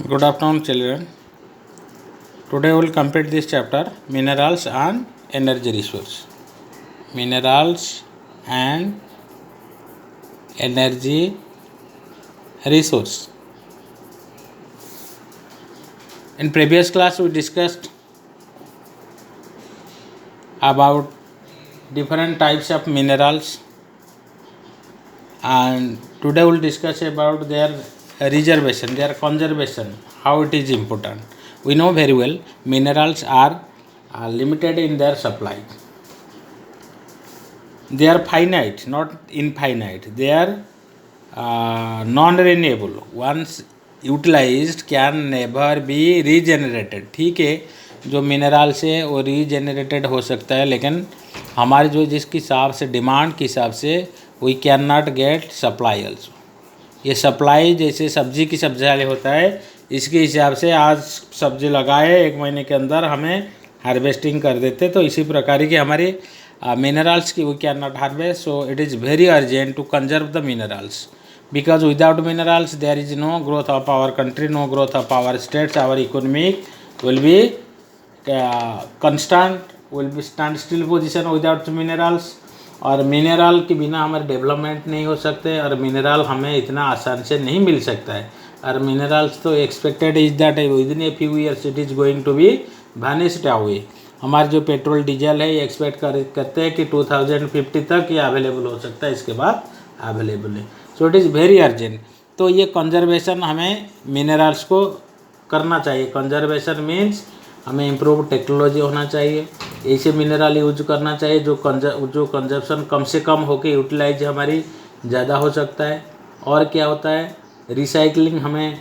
Good afternoon, children. Today we will complete this chapter Minerals and Energy Resource. Minerals and Energy Resource. In previous class we discussed about different types of minerals, and today we will discuss about their reservation, their conservation, how it is important. We know very well minerals are limited in their supply. They are finite, not infinite. They are non-renewable. Once utilized can never be regenerated. ठीक है, जो minerals है वो regenerated हो सकता है, लेकिन हमारे जो जिसके हिसाब से डिमांड के हिसाब से we can not get supply also. ये सप्लाई जैसे सब्जी की सब्जी होता है, इसके हिसाब से आज सब्जी लगाए 1 महीने के अंदर हमें हार्वेस्टिंग कर देते, तो इसी प्रकार की हमारी minerals की we cannot harvest. So it is very urgent to conserve the minerals, because without minerals there is no growth of our country, no growth of our states. Our economic will be constant, will be stand still position without minerals. और mineral के बिना हमारे development नहीं हो सकते, और mineral हमें इतना आसान से नहीं मिल सकता है. और मिनरल्स तो expected is that with in a few years it is going to be vanished away. हमारे जो पेट्रोल डीजल है ये एक्सपेक्ट करते हैं कि 2050 तक ये अवेलेबल हो सकता है, इसके बाद अवेलेबल है. So it is very urgent. तो ये कंजर्वेशन हमें मिनरल्स को करना चाहिए. कंजर्वेशन मीन्स हमें इम्प्रूव टेक्नोलॉजी होना चाहिए, ऐसे मिनरल यूज करना चाहिए जो कंजप्शन कम से कम होकर यूटिलाइज हमारी ज़्यादा हो सकता है. और क्या होता है, रिसाइकलिंग, हमें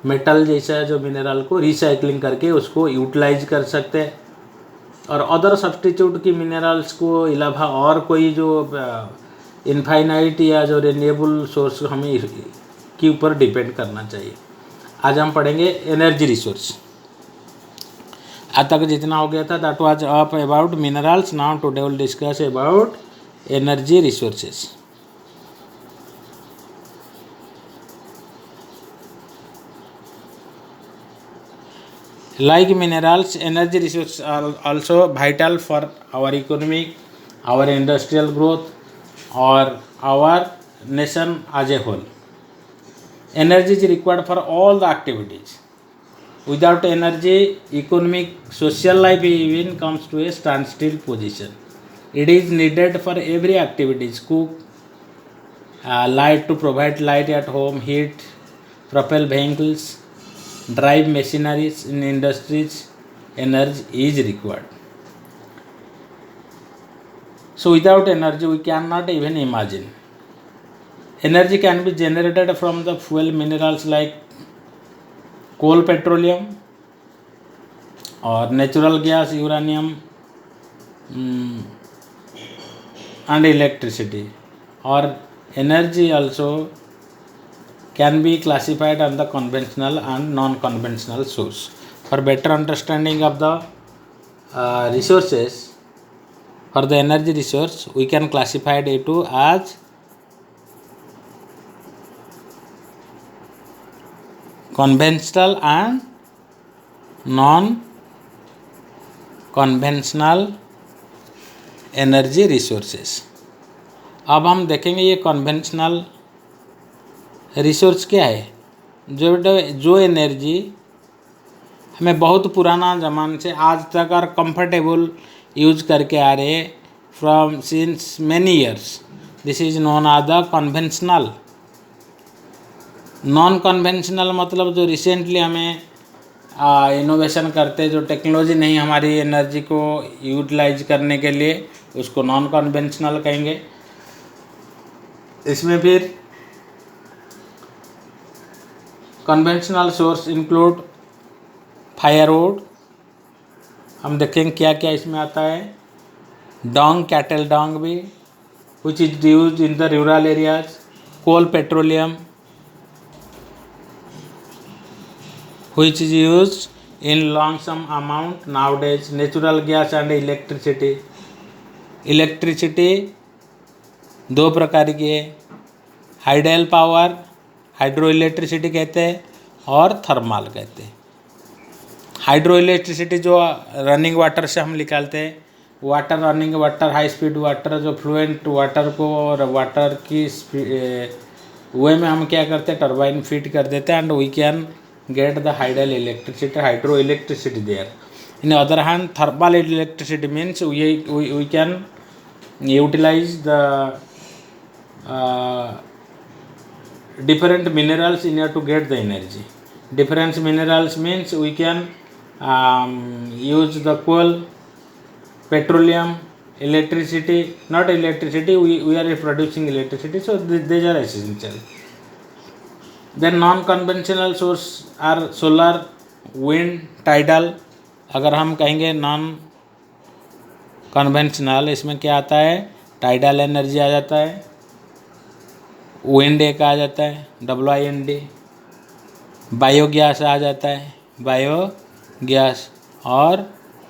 मेटल जैसा जो मिनरल को रिसाइकलिंग करके उसको यूटिलाइज कर सकते हैं. और अदर सब्सटीट्यूट की मिनरल्स को अलावा और कोई जो इनफाइनाइट या जो रिन्यूएबल सोर्स हमें के ऊपर डिपेंड करना चाहिए. आज हम पढ़ेंगे एनर्जी रिसोर्स. आज तक जितना हो गया था that was up about minerals. Now today will discuss about energy resources. Like minerals, energy resources are also vital for our economic, our industrial growth, or our nation as a whole. Energy is required for all the activities. Without energy, economic, social life even comes to a standstill position. It is needed for every activities: cook, light to provide light at home, heat, propel vehicles, drive machineries in industries. Energy is required. So without energy we cannot even imagine. Energy can be generated from the fuel minerals like coal, petroleum, or natural gas, uranium, and electricity. Or energy also can be classified on the conventional and non-conventional source. For better understanding of the resources, for the energy resource we can classify it as conventional and non-conventional energy resources. अब हम देखेंगे ये conventional resource क्या है. जो energy हमें बहुत पुराना ज़माने से आज तक और कंफर्टेबल यूज करके आ रहे from since many years, this is known as the conventional. Non conventional मतलब जो रिसेंटली हमें इनोवेशन करते, जो टेक्नोलॉजी नहीं हमारी एनर्जी को यूटिलाइज करने के लिए, उसको नॉन कन्वेंशनल कहेंगे. इसमें फिर कन्वेंशनल सोर्स इंक्लूड फायरवुड. हम देखेंगे क्या क्या इसमें आता है. डंग, कैटल डंग भी which is use in the rural areas. Coal, petroleum which is used in long some amount nowadays. Natural gas and electricity. Electricity दो प्रकार की है. हाइडल पावर, हाइड्रो इलेक्ट्रिसिटी कहते हैं, और थर्मल कहते हैं। हाइड्रो इलेक्ट्रिसिटी जो रनिंग वाटर से हम निकालते हैं, water running water, high speed water, जो फ्लुएंट वाटर को और वाटर की वे में हम क्या करते हैं, टरबाइन फिट कर देते हैं and we can get the hydro electricity there. In the other hand, thermal electricity means we can utilize the different minerals in order to get the energy. Different minerals means we can use the coal, petroleum, electricity, not electricity, we are producing electricity, so these are essential. Then non conventional source are solar, wind, tidal. अगर हम कहेंगे non conventional, इसमें क्या आता है, tidal energy आ जाता है, wind एक आ जाता है WIND, बायोगैस आ जाता है बायोगैस, और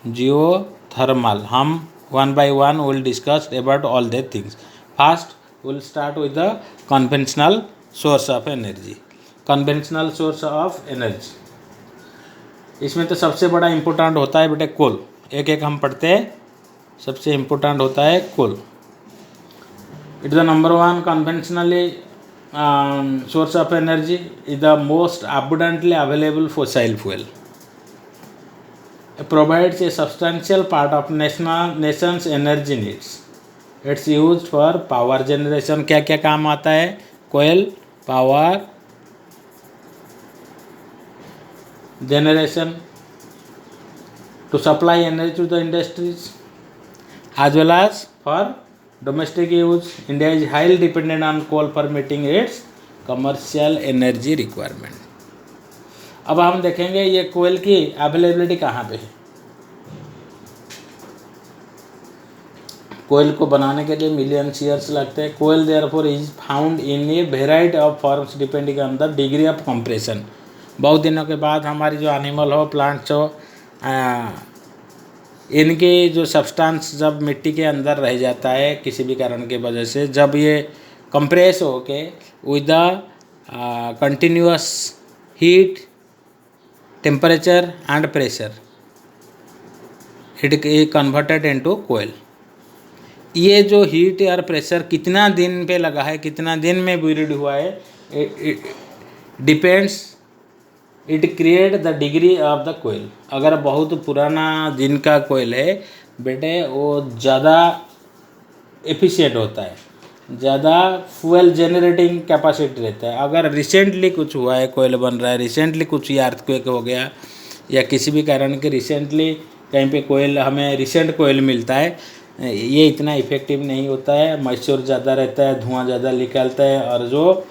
जियो थर्मल। हम one by one will discuss about all the things. First will start with the conventional source of energy. Conventional source of energy, इसमें तो सबसे बड़ा इम्पोर्टेंट होता है बेटे कोल। एक एक हम पढ़ते हैं। सबसे इम्पोर्टेंट होता है coal. It is the number one conventionally source of energy, is the most abundantly available fossil fuel. It provides a substantial part of nation's energy needs. It's used for power generation. क्या क्या काम आता है, कोयल power generation, to supply energy to the industries as well as for domestic use. India is highly dependent on coal for meeting its commercial energy requirement. अब हम देखेंगे ये कोयल की अवेलेबिलिटी कहाँ पे है। कोयल को बनाने के लिए मिलियन ईयर्स लगते हैं। Coal therefore is found in a variety of forms depending on the degree of compression. बहुत दिनों के बाद हमारी जो एनिमल हो, प्लांट्स हो, इनके जो सब्सटेंस जब मिट्टी के अंदर रह जाता है किसी भी कारण की वजह से, जब ये कंप्रेस हो के with the continuous heat, temperature and pressure, it converted into coal. ये जो हीट और प्रेशर कितना दिन पे लगा है, कितना दिन में ब्रीड हुआ है, depends, it create the degree of the coal. अगर बहुत पुराना दिन का कोयल है बेटे, वो ज़्यादा एफिशिएंट होता है, ज़्यादा फ्यूल जनरेटिंग कैपेसिटी रहता है। अगर रिसेंटली कुछ हुआ है, कोयल बन रहा है, रिसेंटली कुछ या अर्थक्वेक हो गया या किसी भी कारण के रिसेंटली कहीं पे कोयल, हमें रिसेंट कोयल मिलता है, ये इतना इफ़ेक्टिव नहीं होता है, मॉइस्चर ज़्यादा रहता है, धुआं ज़्यादा निकलता है और जो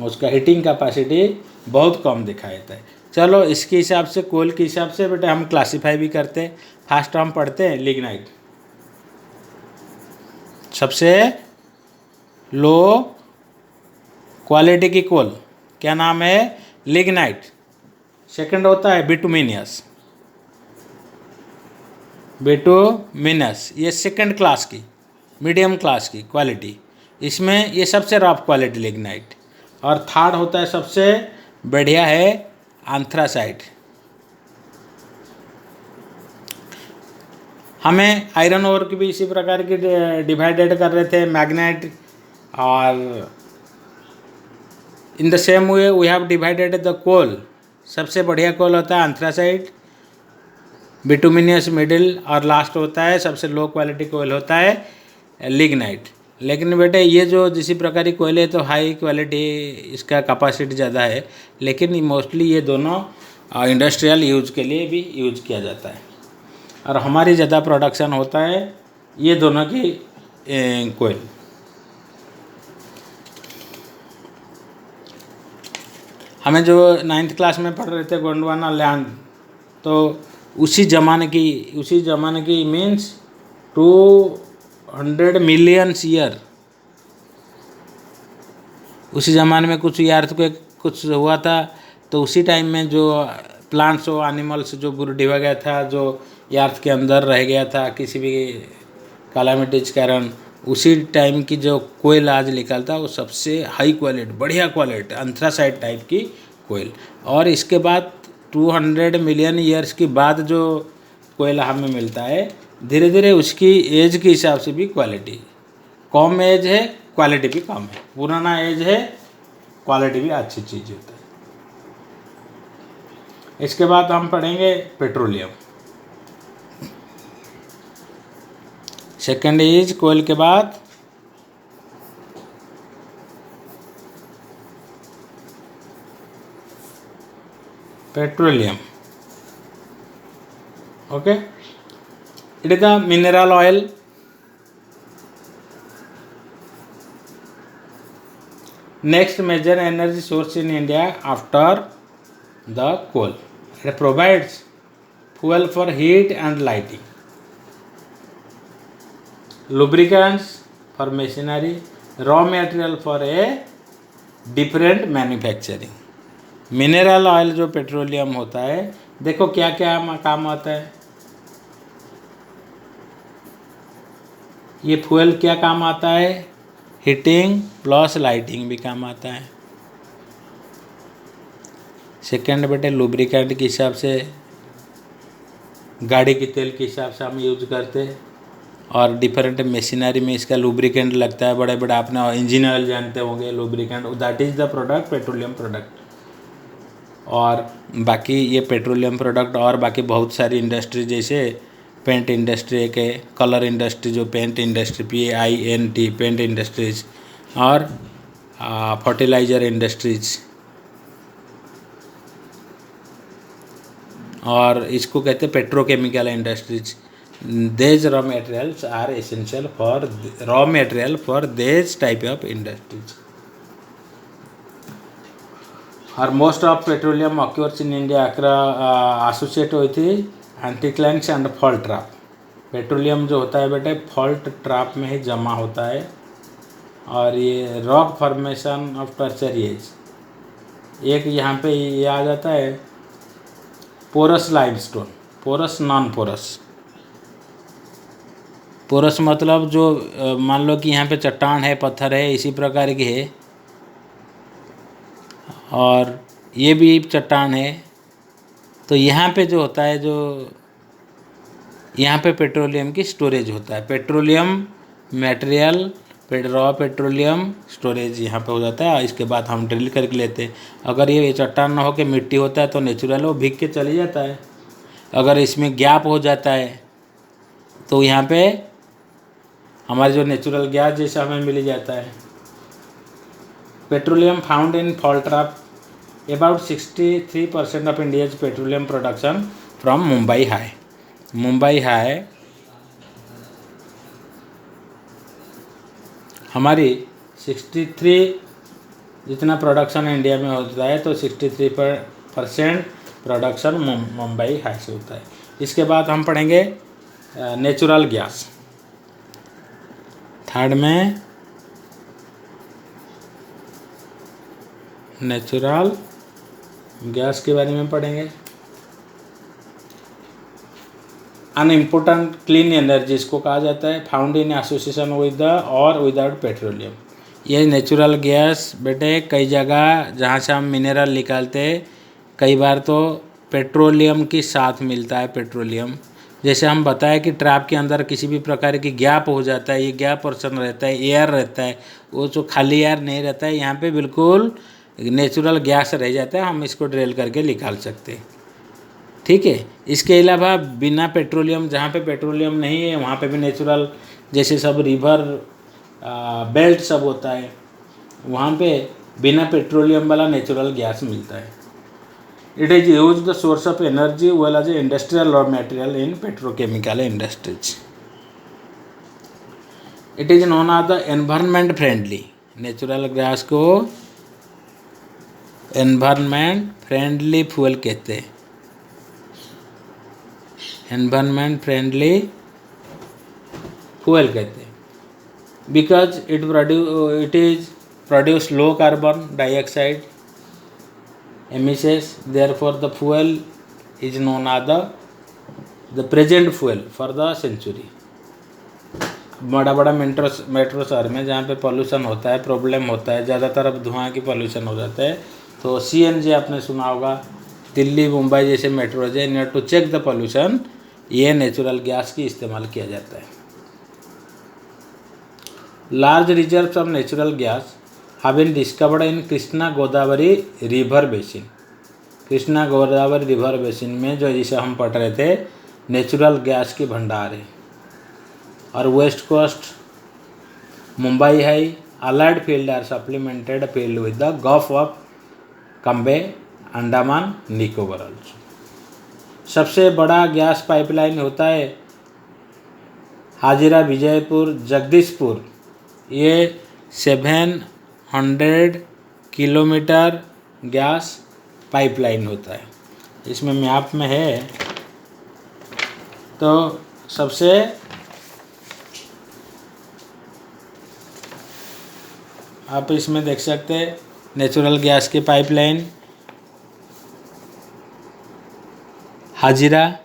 उसका हीटिंग कैपेसिटी बहुत कम दिखाई देता है। चलो इसके हिसाब से, कोयल के हिसाब से बेटे हम क्लासीफाई भी करते हैं। फर्स्ट हम पढ़ते हैं लिग्नाइट, सबसे लो क्वालिटी की कोल क्या नाम है, लिग्नाइट। सेकंड होता है बिटुमिनियस, बिटुमिनस, ये सेकंड क्लास की, मीडियम क्लास की क्वालिटी, इसमें ये सबसे रफ क्वालिटी लिग्नाइट। और थर्ड होता है सबसे बढ़िया है एंथ्रासाइट। हमें आयरन ओर की भी इसी प्रकार की डिवाइडेड कर रहे थे, मैग्नेट, और in the same way we have divided the coal. सबसे बढ़िया कोल होता है एंथ्रासाइट, बिटुमिनियस मिडिल, और लास्ट होता है सबसे लो क्वालिटी कोयल होता है लिग्नाइट। लेकिन बेटे ये जो जिसी प्रकार की कोयल है तो हाई क्वालिटी इसका कैपेसिटी ज़्यादा है, लेकिन मोस्टली ये दोनों इंडस्ट्रियल यूज के लिए भी यूज किया जाता है और हमारी ज़्यादा प्रोडक्शन होता है ये दोनों की कोयल। हमें जो 9th क्लास में पढ़ रहे थे गोंडवाना लैंड, तो उसी ज़माने की मीन्स 200 मिलियन ईयर, उसी ज़माने में कुछ कुछ हुआ था, तो उसी टाइम में जो प्लांट्स और एनिमल्स जो ब्रीड हो गया था, जो अर्थ के अंदर रह गया था किसी भी कैलामिटीज कारण, उसी टाइम की जो कोयल आज निकलता वो सबसे हाई क्वालिटी, बढ़िया क्वालिटी एंथ्रासाइट टाइप की कोयल। और इसके बाद 200 मिलियन ईयर्स के बाद जो कोयला हमें मिलता है, धीरे धीरे उसकी एज के हिसाब से भी क्वालिटी, कम एज है क्वालिटी भी कम है, पुराना एज है क्वालिटी भी अच्छी चीज़ होता है। इसके बाद हम पढ़ेंगे पेट्रोलियम। सेकंड इज कोयल के बाद petroleum. Okay, it is the mineral oil. Next major energy source in India after the coal. It provides fuel for heat and lighting, lubricants for machinery, raw material for a different manufacturing. Mineral oil जो petroleum होता है, देखो क्या क्या काम आता है। ये फ्यूल क्या काम आता है, हीटिंग प्लस लाइटिंग भी काम आता है। सेकेंड बेटे लुब्रिकेंट के हिसाब से, गाड़ी के तेल के हिसाब से हम यूज करते हैं। और डिफरेंट मशीनरी में इसका लुब्रिकेंट लगता है, बड़े बड़े आपने इंजन ऑयल जानते होंगे, lubricant, that is the product petroleum product. और बाकी ये पेट्रोलियम प्रोडक्ट और बाकी बहुत सारी इंडस्ट्री, जैसे पेंट इंडस्ट्री के, कलर इंडस्ट्री जो paint industry PINT paint industries, और फर्टिलाइज़र इंडस्ट्रीज, और इसको कहते हैं petrochemical industries. These raw materials are essential for raw material for these type of industries. और most of petroleum occurs in India associate हुई थी anticlines and fault trap. Petroleum जो होता है बेटे फॉल्ट ट्रैप में ही जमा होता है। और ये रॉक फॉर्मेशन ऑफ टर्चरीज, एक यहाँ पे ये आ जाता है porous limestone, porous non porous. Porous मतलब जो मान लो कि यहाँ पे चट्टान है, पत्थर है, इसी प्रकार की है, और ये भी चट्टान है। तो यहाँ पे जो होता है, जो यहाँ पे पेट्रोलियम की स्टोरेज होता है, petroleum material, raw petroleum storage यहाँ पे हो जाता है। इसके बाद हम ड्रिल करके लेते हैं। अगर ये चट्टान ना हो के मिट्टी होता है तो नेचुरल वो भीग के चली जाता है। अगर इसमें गैप हो जाता है तो यहाँ पे हमारे जो नेचुरल गैस जैसा हमें मिल जाता है। Petroleum found in fault trap, about 63% of India's petroleum production from Mumbai high. Mumbai high हमारी 63 जितना प्रोडक्शन इंडिया में होता है, तो 63% प्रोडक्शन मुंबई हाई से होता है। इसके बाद हम पढ़ेंगे नेचुरल गैस। थर्ड में नेचुरल गैस के बारे में पढ़ेंगे। अन इम्पोर्टेंट क्लीन एनर्जी इसको कहा जाता है, found in association with the और विदाउट पेट्रोलियम। ये नेचुरल गैस बेटे कई जगह जहाँ से हम मिनरल निकालते हैं, कई बार तो पेट्रोलियम के साथ मिलता है। पेट्रोलियम जैसे हम बताएं कि ट्रैप के अंदर किसी भी प्रकार की गैप हो जाता है, ये गैप पोर्शन रहता है, एयर रहता है, वो जो खाली एयर नहीं रहता है, यहाँ पे बिल्कुल नेचुरल गैस रह जाता है, हम इसको ड्रिल करके निकाल सकते हैं। ठीक है। इसके अलावा बिना पेट्रोलियम, जहाँ पे पेट्रोलियम नहीं है वहाँ पे भी नेचुरल, जैसे सब रिवर बेल्ट सब होता है, वहाँ पे बिना पेट्रोलियम वाला नेचुरल गैस मिलता है। It is use the source of energy well as a industrial raw material in petrochemical industries. It is known as the environment friendly. Natural gas को एनवायरनमेंट फ्रेंडली फ्यूल कहते हैं। Environment friendly fuel कहते हैं because it is produce low carbon dioxide emissions, therefore the fuel is known as the present fuel for the century। बड़ा बड़ा metro शहर में जहाँ पे पॉल्यूशन होता है, प्रॉब्लम होता है, ज़्यादातर अब धुआं की पॉल्यूशन हो जाता है, तो CNG आपने सुना होगा, दिल्ली मुंबई जैसे मेट्रोज है, in to check the pollution ये नेचुरल गैस की इस्तेमाल किया जाता है। Large reserves of natural gas have been discovered in Krishna Godavari river basin. Krishna Godavari river basin में जो जिसे हम पढ़ रहे थे नेचुरल गैस की भंडार है। और वेस्ट कोस्ट मुंबई है, allied field are supplemented field with the gulf of Cambay Andaman Nicobar also. सबसे बड़ा गैस पाइपलाइन होता है हाजिरा विजयपुर जगदीशपुर, ये 700 किलोमीटर गैस पाइपलाइन होता है। इसमें मैप में है, तो सबसे आप इसमें देख सकते हैं नेचुरल गैस की पाइपलाइन हाजिरा,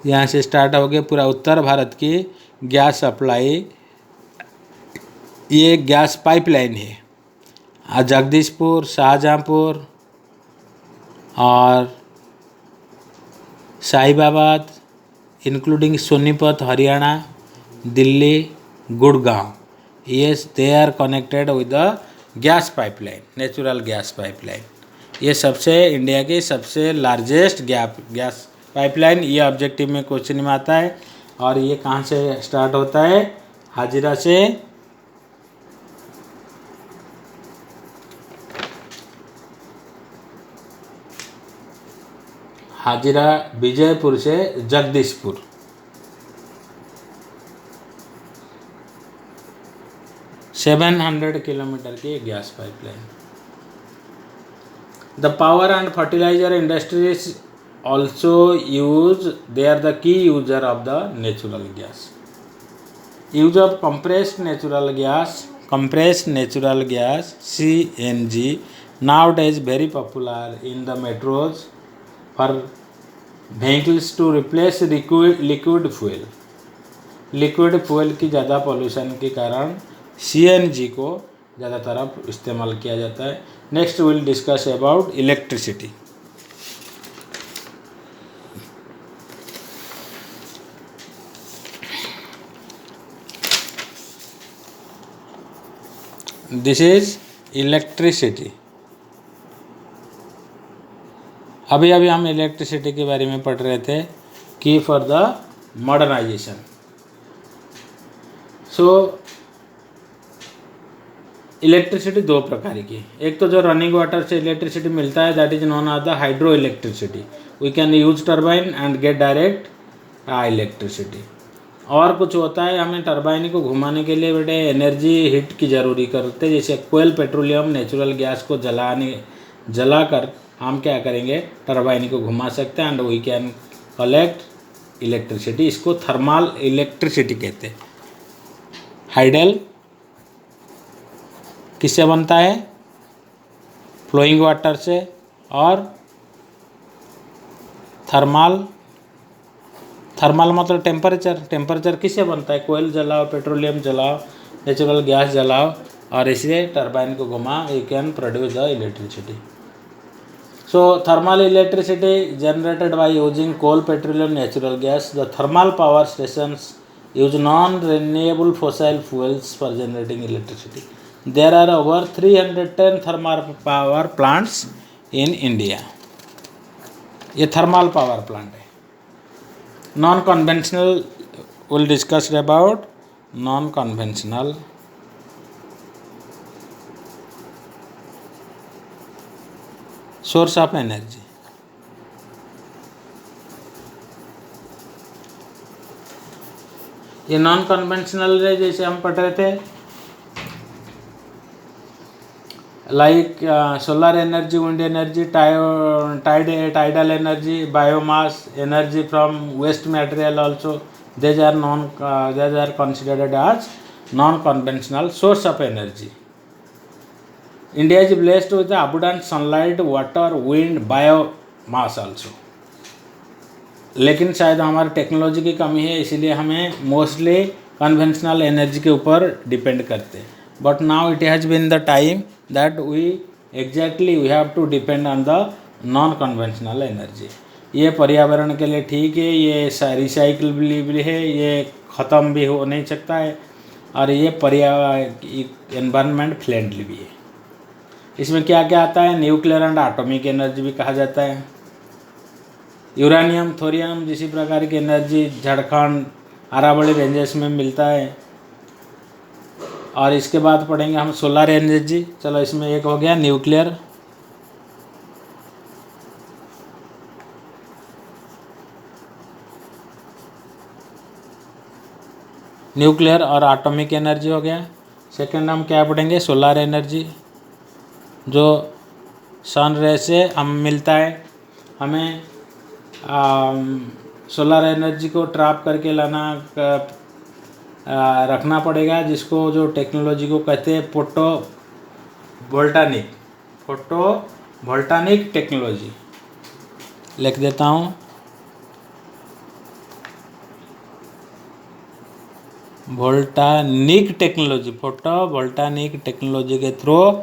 यहाँ से स्टार्ट हो गए पूरा उत्तर भारत की गैस सप्लाई, ये गैस पाइपलाइन है। जगदीशपुर, शाहजहाँपुर और साहिबाबाद इंक्लूडिंग सोनीपत हरियाणा, दिल्ली, गुड़गांव, ये they are connected with the gas pipeline, natural gas pipeline. ये सबसे इंडिया की सबसे लार्जेस्ट गैस पाइपलाइन, ये ऑब्जेक्टिव में क्वेश्चन में आता है। और ये कहाँ से स्टार्ट होता है, हाजिरा से हाजिरा विजयपुर से जगदीशपुर। सेवन 700 किलोमीटर की gas pipeline. The power and fertiliser industries also use, they are the key user of the natural gas. Use of compressed natural gas CNG nowadays very popular in the metros for vehicles to replace liquid fuel। Liquid fuel की ज़्यादा pollution के कारण CNG को ज़्यादातर अब इस्तेमाल किया जाता है। Next will discuss about electricity. This is electricity. अभी हम इलेक्ट्रिसिटी के बारे में पढ़ रहे थे की for the modernisation. So electricity दो प्रकार की, एक तो जो रनिंग वाटर से इलेक्ट्रिसिटी मिलता है that is known as the hydro electricity, we can use turbine and get direct electricity. और कुछ होता है हमें टरबाइन को घुमाने के लिए बेटे एनर्जी हीट की ज़रूरी करते, जैसे कोयल पेट्रोलियम नेचुरल गैस को जलाकर हम क्या करेंगे टरबाइन को घुमा सकते हैं and we can collect electricity. इसको थर्मल इलेक्ट्रिसिटी कहते हैं। हाइडल किससे बनता है, फ्लोइंग वाटर से। और थर्मल मतलब टेम्परेचर किससे बनता है, कोयल जलाओ, पेट्रोलियम जलाओ, नेचुरल गैस जलाओ और इसलिए टरबाइन को घुमा you can produce the electricity. So thermal electricity generated by using coal, petroleum, natural gas. The thermal power stations use non-renewable fossil fuels for generating electricity. There are over 310 thermal power plants in India. ये thermal power plant है। Non conventional will discuss about non conventional. Source of energy. ये non conventional है, जैसे हम पढ़ रहे थे like solar energy, wind energy, tidal energy, biomass energy from waste material also, these are considered as non-conventional source of energy. India is blessed with the abundant sunlight, water, wind, biomass also. लेकिन शायद हमारी technology की कमी है, इसीलिए हमें mostly conventional energy के ऊपर डिपेंड करते हैं. But now it has been the time that we exactly we have to depend on the non conventional energy. ये पर्यावरण के लिए ठीक है, ये रिसाइकलेबल भी है, ये ख़त्म भी हो नहीं सकता है, और ये एनवायरनमेंट फ्रेंडली भी है। इसमें क्या क्या आता है? न्यूक्लियर एंड एटॉमिक एनर्जी भी कहा जाता है, यूरेनियम, थोरियम जिसी प्रकार की एनर्जी झारखंड अरावली रेंजेस में मिलता है। और इसके बाद पढ़ेंगे हम सोलर एनर्जी। चलो, इसमें एक हो गया न्यूक्लियर, न्यूक्लियर और एटॉमिक एनर्जी हो गया। सेकंड हम क्या पढ़ेंगे? सोलर एनर्जी, जो सन रे से हम मिलता है। हमें सोलर एनर्जी को ट्रैप करके लाना रखना पड़ेगा, जिसको जो टेक्नोलॉजी को कहते हैं फोटो वोल्टानिक टेक्नोलॉजी। लिख देता हूँ, वोल्टानिक टेक्नोलॉजी, फोटो वोल्टानिक टेक्नोलॉजी के थ्रू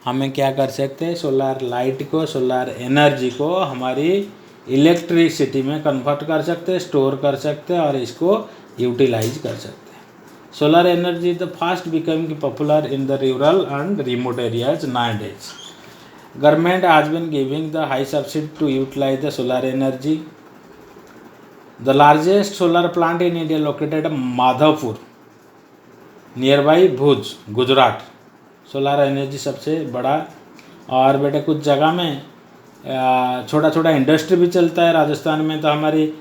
हमें क्या कर सकते हैं? सोलर लाइट को, सोलर एनर्जी को हमारी इलेक्ट्रिसिटी में कन्वर्ट कर सकते हैं, स्टोर कर सकते हैं और इसको यूटिलाइज कर सकते हैं। Solar energy the fast becoming popular in the rural and remote areas nowadays. Government has been giving the high subsidy to utilise the solar energy. The largest solar plant in India located at Madhavpur nearby Bhuj, Gujarat. Solar energy सबसे बड़ा। और बेटे कुछ जगह में छोटा छोटा industry भी चलता है। राजस्थान में तो हमारी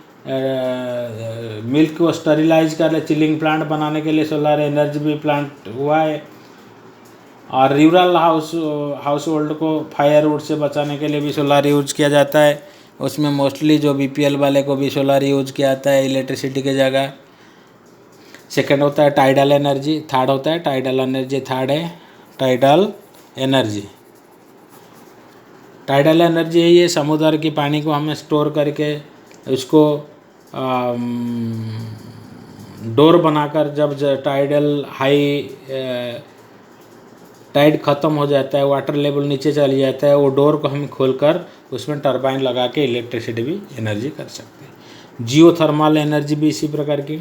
मिल्क को स्टरीलाइज कर ले, चिलिंग प्लांट बनाने के लिए सोलर एनर्जी भी प्लांट हुआ है। और रूरल हाउस होल्ड को फायरवुड से बचाने के लिए भी सोलर यूज किया जाता है। उसमें मोस्टली जो बीपीएल वाले को भी सोलर यूज किया जाता है इलेक्ट्रिसिटी के जगह। सेकंड होता है टाइडल एनर्जी, थर्ड होता है टाइडल एनर्जी, थर्ड है टाइडल एनर्जी। टाइडल एनर्जी है ये समुद्र की पानी को हमें स्टोर करके उसको डोर बनाकर जब टाइडल टाइड ख़त्म हो जाता है, वाटर लेवल नीचे चली जाता है, वो डोर को हम खोलकर उसमें टरबाइन लगा के इलेक्ट्रिसिटी भी एनर्जी कर सकते हैं। जियोथर्मल एनर्जी भी इसी प्रकार की।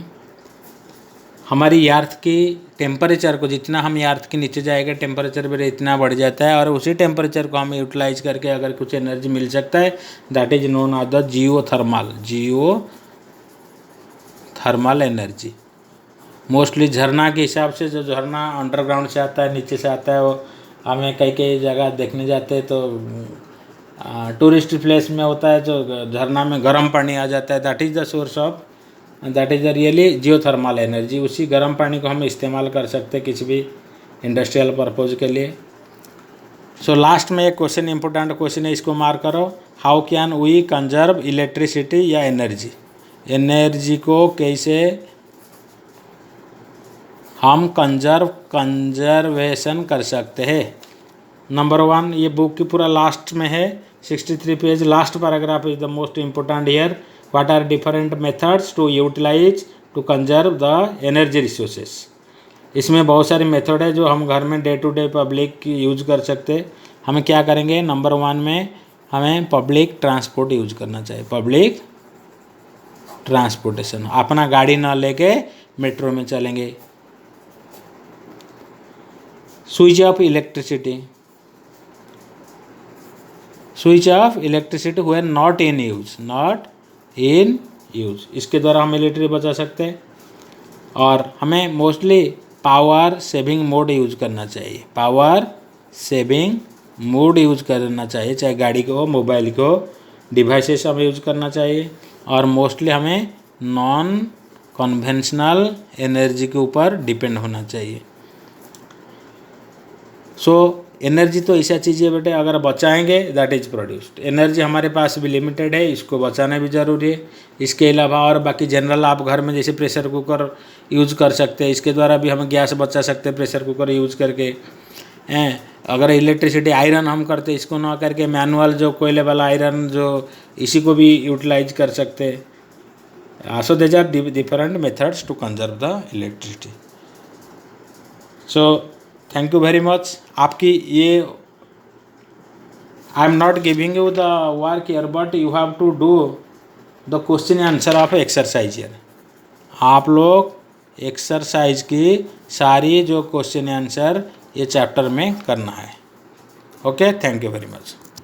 हमारी अर्थ की टेम्परेचर को, जितना हम अर्थ के नीचे जाएगा टेम्परेचर भी इतना बढ़ जाता है, और उसी टेम्परेचर को हम यूटिलाइज करके अगर कुछ एनर्जी मिल सकता है, that is known as the geothermal energy. Mostly झरना के हिसाब से, जो झरना अंडरग्राउंड से आता है, नीचे से आता है, वो हमें कई कई जगह देखने जाते हैं तो टूरिस्ट प्लेस में होता है, जो झरना में गर्म पानी आ जाता है, that is the source of, that is the really geothermal energy. उसी गर्म पानी को हम इस्तेमाल कर सकते हैं किसी भी इंडस्ट्रियल पर्पज़ के लिए। सो लास्ट में एक क्वेश्चन, इंपॉर्टेंट क्वेश्चन है, इसको मार्क करो। How can we conserve electricity या एनर्जी? एनर्जी को कैसे हम कंजर्वेशन कर सकते हैं? नंबर 1, ये बुक की पूरा लास्ट में है, 63 page, last paragraph is the most important here. What are different methods to utilise to conserve the energy resources? इसमें बहुत सारी मेथड है जो हम घर में day to day public use कर सकते हैं। हमें क्या करेंगे? नंबर 1 में हमें पब्लिक ट्रांसपोर्ट यूज करना चाहिए, पब्लिक ट्रांसपोर्टेशन। अपना गाड़ी ना लेके मेट्रो में चलेंगे। Switch off electricity, switch off electricity हुए नॉट इन यूज, इसके द्वारा हम इलेक्ट्रिसिटी बचा सकते हैं। और हमें mostly power saving mode use करना चाहिए, पावर सेविंग मोड यूज करना चाहिए, चाहे गाड़ी को, मोबाइल को, डिवाइसेस हमें यूज करना चाहिए। और मोस्टली हमें नॉन कन्वेंशनल एनर्जी के ऊपर डिपेंड होना चाहिए। एनर्जी तो ऐसा चीज़ है बेटे, अगर बचाएंगे दैट इज प्रोड्यूस्ड। एनर्जी हमारे पास भी लिमिटेड है, इसको बचाना भी ज़रूरी है। इसके अलावा और बाकी जनरल आप घर में जैसे प्रेशर कुकर यूज कर सकते हैं, इसके द्वारा भी हम गैस बचा सकते हैं प्रेशर कुकर यूज करके। अगर इलेक्ट्रिसिटी आयरन हम करते, इसको ना करके मैनुअल जो कोयले वाला आयरन जो, इसी को भी यूटिलाइज कर सकते हैं। So there are different methods to conserve the electricity. So thank you very much. आपकी ये I am not giving you the work here, but you have to do the question answer of exercise here. आप लोग exercise की सारी जो question answer ये chapter में करना है। Okay, thank you very much.